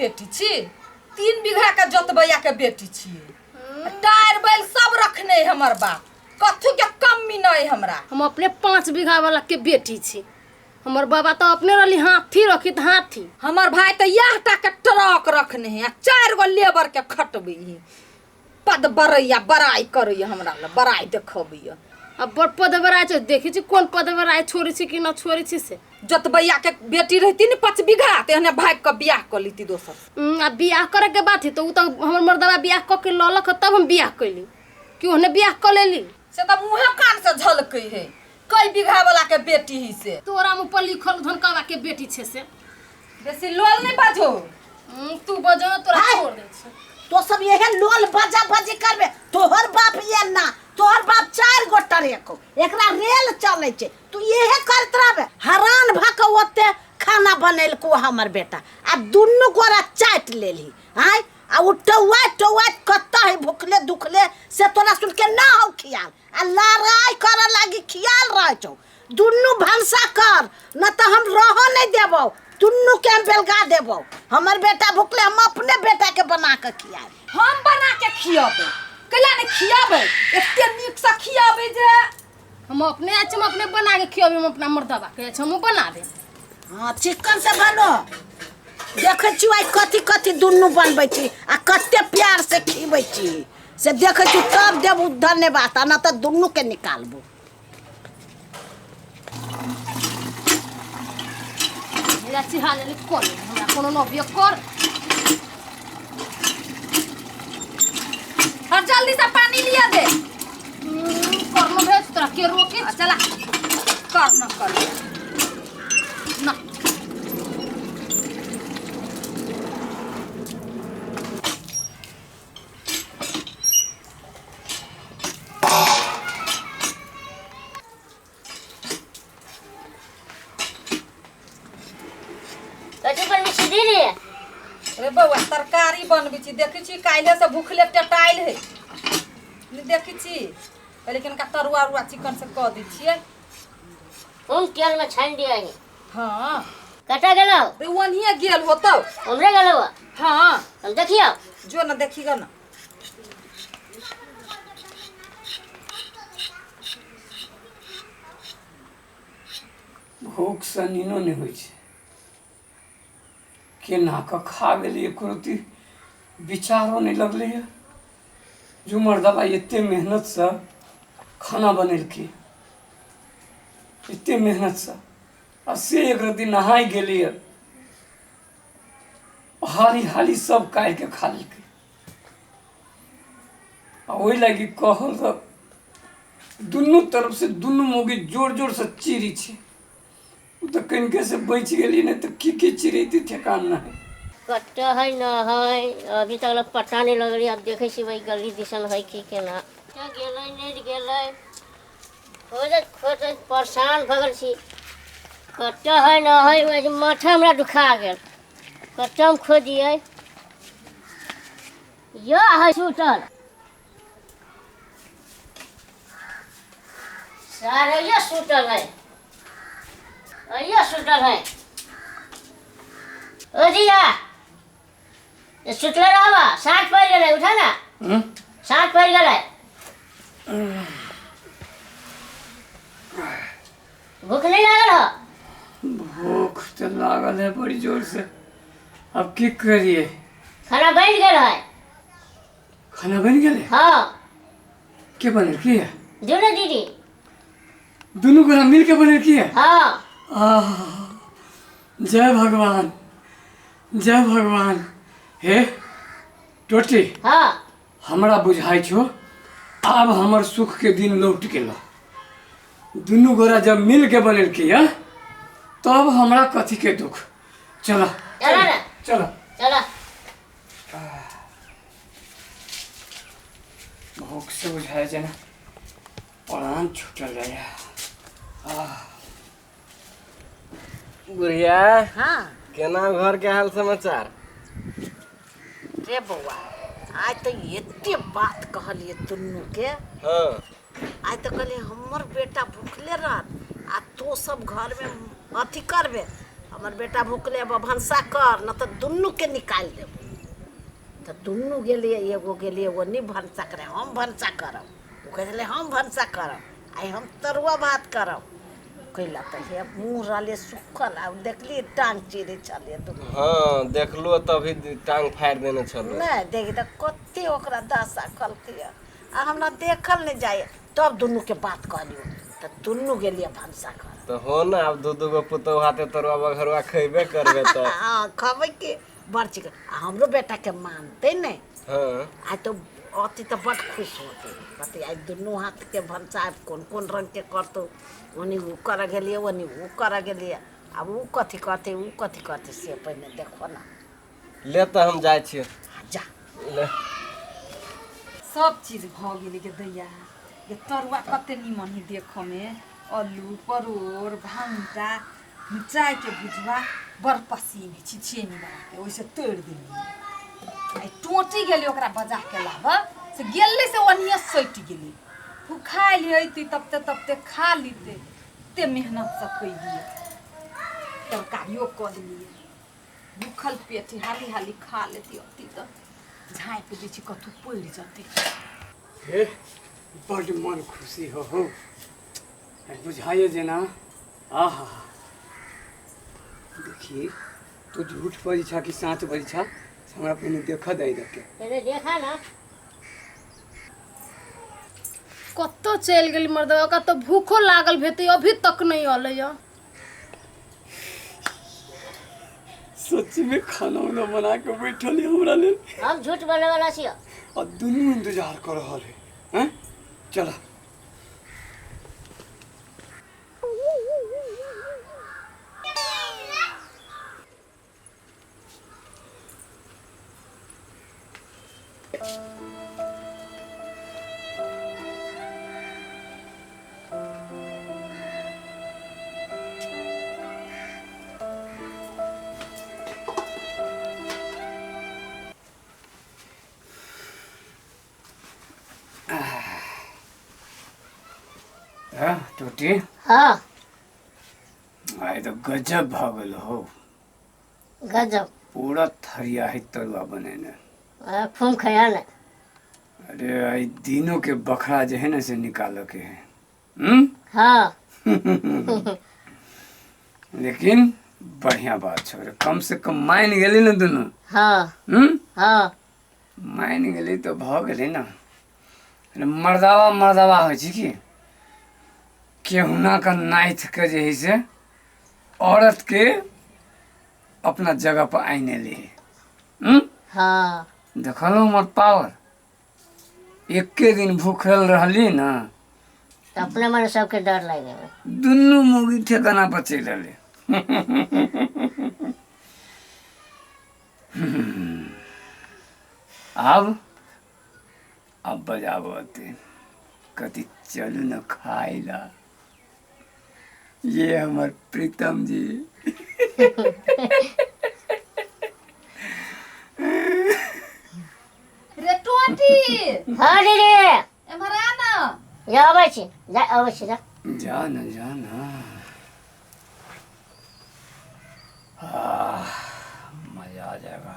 बेटी छी, 3 बीघा के जोतबैया के बेटी छी। टायर बैल सब रखने हमर बाप, कथु के कमी नहीं हमरा। हम अपने 5 बीघा वाला के बेटी छी। हमर बाबा तो अपने रली हाथी रखित हाथी। हमर भाई तो यह टा के ट्रक रखने हैं, 4 गो लेबर के खटबे ही। पद बरैया बड़ाई करैया हमरा ल, बड़ाई देखबैया। अब बड़ पद बराय छ, देखि छी कोन पद बराय छोरी छी कि न छोरी छी से। जोतबैया के बेटी रहती न 5 बीघा, तेहने भाग के बियाह कर लीती दोसर। अब बियाह करे के बात है तो उ तो हमर मर्दवा बियाह क के ललक तब हम बियाह कैली कि ओने बियाह क लेली। से तो मुंह कान से झलकै है, कई बीघा वाला के बेटी ही से। तोरा मुंह पर लिखल धनकावा के बेटी छे से। बेसी लोल नहीं बाजो। तू बजो न, तोरा छोड़ दे छ। तो सब यही लोल बजा बजी करबे। तोहर बाप ये ना, तोहर बाप 4 गो टरेको, एकरा रेल चले छे, तू यही करत रहबे। हैरान भ के ओते खाना बनेलको हमर बेटा, आ दुन्नु गोरा चाट लेली। हाय आ उठवा टवा कत्ता है भूखले दुखले से तोरा सुन के ना हो खियाल, आ लड़ाई करे लागी खियाल रह छौ। दुन्नु भंसा कर, न त हम रह नहीं देबो, दुन्नु के हम बेलगा देबो। हमर बेटा भूखले, हम अपने बेटा के बना के खियाब। हम बना के खियाबे, कला ने खियाबे, एते नीक से खियाबे जे हम अपने आज हम अपने बना के खियाबे। हम अपना मर्दवा के हम बना दे। हां चिकन से बनो, देखे छी आई कथि कथि दुन्नु बनबै छी, आ कते प्यार से खिबै छी से देखे छी, तब देबू धन्यवाद, न त दुन्नु के निकालबू। मेरा चिहाले ले कोन हमरा कोनो नबिय कर। हर जल्दी से पानी लिया दे। करनो भेज तोरा के रोके। चला कर न कर ना रे बउआ तरकारी बनबै छी, देखै छी काल्हे से भूखले टटाइल है। देखै छी लेकिन का तरुआ उरुआ चिकन से क दै छियै। कौन तेल में छान दिया है? हां कटा गेलो रे वनिए गेल होतौ। हमरे गेलो हां हम देखियो जो न देखिगा न। भूख से नीनो नहीं होइ छै, केना के खा गेलिए कुरुति विचारो नहीं लगले है। जो मर्दबा एते मेहनत से खाना बनेलकै, एते मेहनत से, आ से एक रति नहाय गेलिए, हाली हाली सब काट के खा लेलकै। आ ओहि लागी कहल सब दुनू तरफ से दुनू मोगी जोर जोर से चीरी छै। तो कनिके से बच गेली, नहीं तो की चिड़ैती ठेकान नहीं। कट्टा है ना है, अभी तक लोग पता नहीं लग रही। अब देखे छी भाई गली दिसन है कि केना क्या गेलै नहीं गेलै, खोजत खोजत परेशान भ गेल छी। कट्टा है ना है, वैसे माथा हमरा दुखा गेल। कट्टा में खोजिए, यह है सुतल सारे, ये सुतल है, ये सुतल है। ओ जिया ये सुतल रहबा, 60 पड़ गेलै, उठा ना। 60 पड़ गेलै। भूख नहीं लागल हो? भूख तो लागल है बड़ी जोर से, अब की करिए। खाना बन गेल है? खाना बन गेले? हाँ के बनल की है? दोनों दीदी दोनों गोरा मिल के बनल की है? हाँ। जय भगवान, जय भगवान। हे टोटी, हाँ हमरा बुझाई छो अब हमर सुख के दिन लौट गेलो। दुनू गोरा जब मिल के बनल की है, तब हमरा कथी के दुख। चला चला ना, चला चला। भूख से बुझाए जना प्राण छूटल रहे। बुढ़िया, हाँ केना घर के हाल समाचार? रे बउआ, आज तो एते बात कहलिए दुन्नु के। हाँ आज तो कहलिए हमर बेटा भूखले रहत, आ तो सब घर में अथी करबे, हमर बेटा भूखले अब भनसा कर न तो दुनू के निकाल देब। तो दुनू गेलिए एगो गेलिए वो नहीं भनसा करे हम भनसा करब। वो कहले हम भनसा करब आई हम तरुआ भात करब। कैला तो हे मुँह रहले सुखल आ देखली टांग चिरे चले दुनू। हाँ देखलो तभी टांग फाड़ देने चलो। नहीं देखी तो कते ओकरा दशा कलके आ हमरा देखल नहीं जाए तब दुनू के बात कहलियो तो दुनू गेलिए भनसा कर। तो हो ना अब दू गो पुतौ हाथे तरुआ बघरुआ खइबे करबे तो। हाँ खबै के बर्ची के हमरो बेटा के मानते नहीं। हाँ आज तो अति तो बड़ खुश होते कहते आज दुनू हाथ के भनसा कौन कौन रंग के करतो ओनी उ कर गेलिए ओनी उ कर गेलिए अब उ कथी करते से पहले देखो ना। ले तो हम जाय छियै। जा ले सब चीज भ गेलै के दैया ये तरुआ कते निमन ही देखो में आलू परोर भंटा मिर्चाई के भुजवा बड़ पसीन छिछेनी बना के ओइसे तोड़ देली आई टोटी गेली ओकरा बजा के लाबा से गेले से ओनिया सटि गेली भूखाई लियती तबते खा लीते ते मेहनत से कइलिए तरकारियो क दिलिए भूखल पेट हाली हाली खा लेती अति तो झाँप दै छी कतहु पड़ि जतै हे बड़ मन खुशी हो बुझाइए जे ना। आहा देखिए तू झूठ बजी छा कि साँच बजी छा हमरा पहले देख दे के पहले देखा ना कत्तो चल गेली मर्दवा का तो भूखो लागल भेते अभी तक नहीं अलै या। सच में खाना उना बना के बैठल है हमरा लेल हम झूठ बोले वाला छियै और दुनू इंतजार कर रहल है हैं चला टोटी हाँ आइ तो गजब भागल हो गजब पूरा थरिया है तरुआ बनेने खूब खया ना। अरे आई दिनों के बखरा जो है ना से निकालो के है हाँ लेकिन बढ़िया बात छोड़े कम से कम मान गेली ना दोनों। हाँ हाँ मान गेली तो भ गेली ना मर्दावा हो छी कि केहुना का नाइथ के जे है से औरत के अपना जगह पर आईने लिए हाँ देखलो हमर पावर एके दिन भूखल रहली ना तो अपने मन सबके डर लगे दुनू मुर्गी ठेकाना पर चल रहे अब बजावते कति चलू न खाइला ये हमार प्रीतम जी रे टोटी हाँ दीदी एमहर आ ना जा अबै छी जा जा ना मजा आ जाएगा।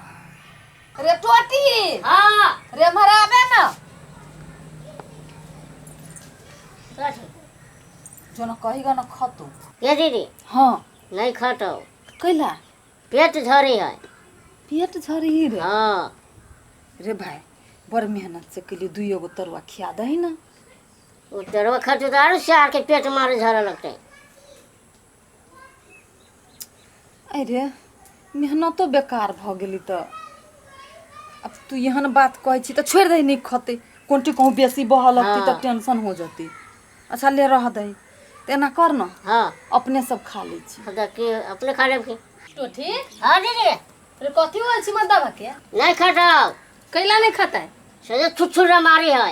रे टोटी हाँ रे एमहर आबे ना जो न कहिगा न खतो ये दीदी हाँ नहीं खटो कैला पेट झरी है। पेट झरी रे हाँ रे भाई बड़ मेहनत से के लिए दुइयो गो तरुआ खिया दही ना वो तरवा खटो तो आरो सार के पेट मारे झरा लगते। अरे मेहनतो बेकार भ गेली त अब तू यहाँ बात कहै छी त छोड़ दही नहीं खते कोंटी कहूँ बेसी बह लगती त टेंशन हो जाती। अच्छा ले रह दही तेना कर न हाँ अपने सब खा लै छी के अपने खा लेब की टोठी हाँ दीदी रे कथी होल छी मर्दवा के नहीं खटाओ कैला नहीं खाता है सोचे छुछुरा मारी है।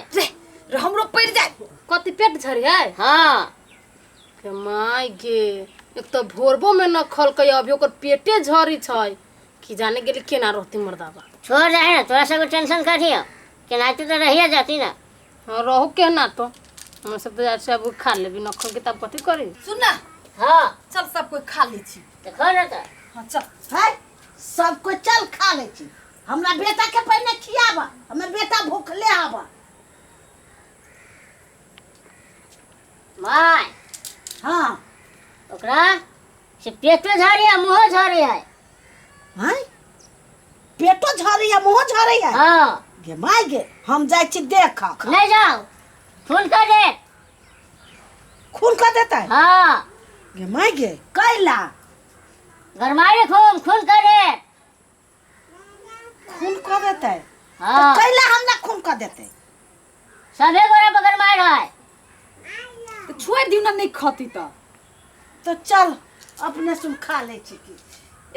रे हमरो पड़ जाए कथी पेट झरी है हाँ के माय गे एक तो भोरबो में न खल के अभी ओकर पेटे झरी छै कि जाने गेली केना रहती मर्दावा छोड़ जाए ना थोड़ा सा टेंशन करियो कि नहीं तो रहिए जाती ना। हाँ रहू केना तो हम सब तो जाए अब खा लेबी न खल के तब कथी करी सुन ना हाँ चल सब कोई खा ली छी तो खा लेता हाँ चल है सब कोई चल खा ले छी हमरा बेटा के पहिने खियाबा हमर बेटा भूखले आबा माय हाँ ओकरा से पेटो झाड़ी है मुँहो झाड़ी है हैं पेटो झरैया मुँहो झरैया हाँ गे माय गे हम जाइ छी देख ले जाओ खून कर दे खून कर देता है हाँ गे माय गे कैला गरमाई खून कर दे खून कर देता है हाँ तो कैला हमरा खून कर देते सभे गोरा पर गरमाई है तो छोड़ दियो ना नहीं खाती तो चल अपने सुन खा ले छी की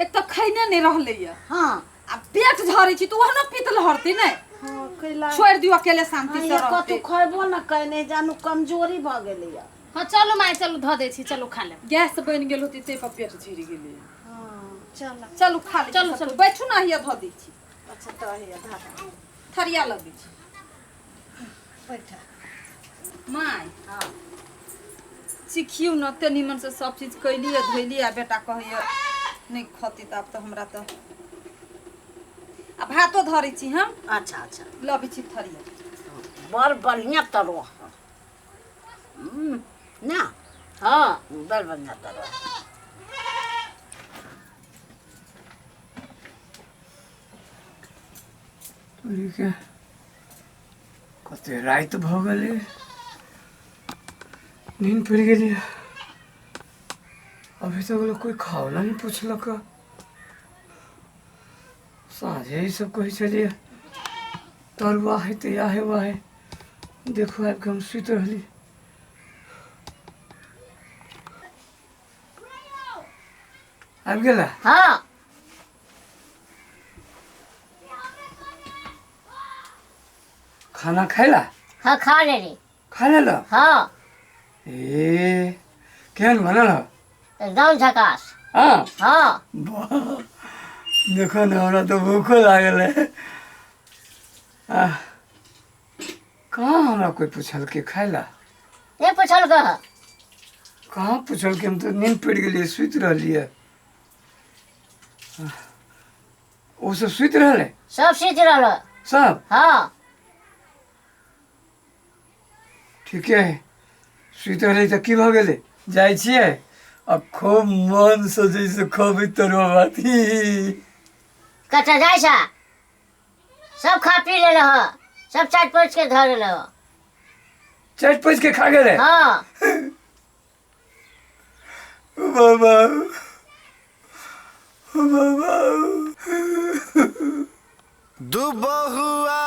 एक तो खैने नहीं रहले ये हाँ आ पेट झरै छी तो वहनो पीतल हरती नहीं हाँ कैला छोड़ दियो अकेले शांति से कतु रहते खैबो न कहने जानू कमजोरी भ गेलै या हाँ चलो माय चलो धो दे छी चलो खा ले गैस बन गेल होती ते पर पेट झिर गेले हाँ चल चलू खा ले चलू, चलू चलू। बैठू ना हिया धो दै छी अच्छा तो है धागा थरिया लगे छी बैठा माय हां सिखियो न ते निमन से सब चीज कैलिए धोइलिए बेटा कहैया नहीं खती त अब तो हमरा तो आ भातो धरै छी हम अच्छा अच्छा लबी छी थरिया बड़ बढ़िया तरो ना हाँ बड़ बढ़िया तरो के कते रात भ गेलै नींद पड़ि गेलै अभी तक लोग कोई खावला नहीं पूछलक साँझे ही सब कही चलिए तरुआ है तो या है वह है देखो आबि के हम सुति रहली आबि गेला हाँ खाना खैला हाँ खा ले रे खा लेला हाँ ए केहन बनल ह एकदम झकास हाँ हाँ वाह देखो ना हमरा तो भूखो लागल है कहाँ हमरा कोई पूछल के खायला ये पूछल कह कहाँ पूछल के हम तो नींद पड़ गेलिए सुति रहलिए ओ सब सुति रहले सब सीख रहा सब हाँ ठीके है सुति रहले तऽ की भऽ गेलै जाइ छियै आ खूब मन से जैसे खबी तरुआ बाती कच्चा जाय छा सब खा पी ले रहा सब चाट पोछ के धर ले चट पच के खा गेले हाँ बाबा बाबा दुबहुआ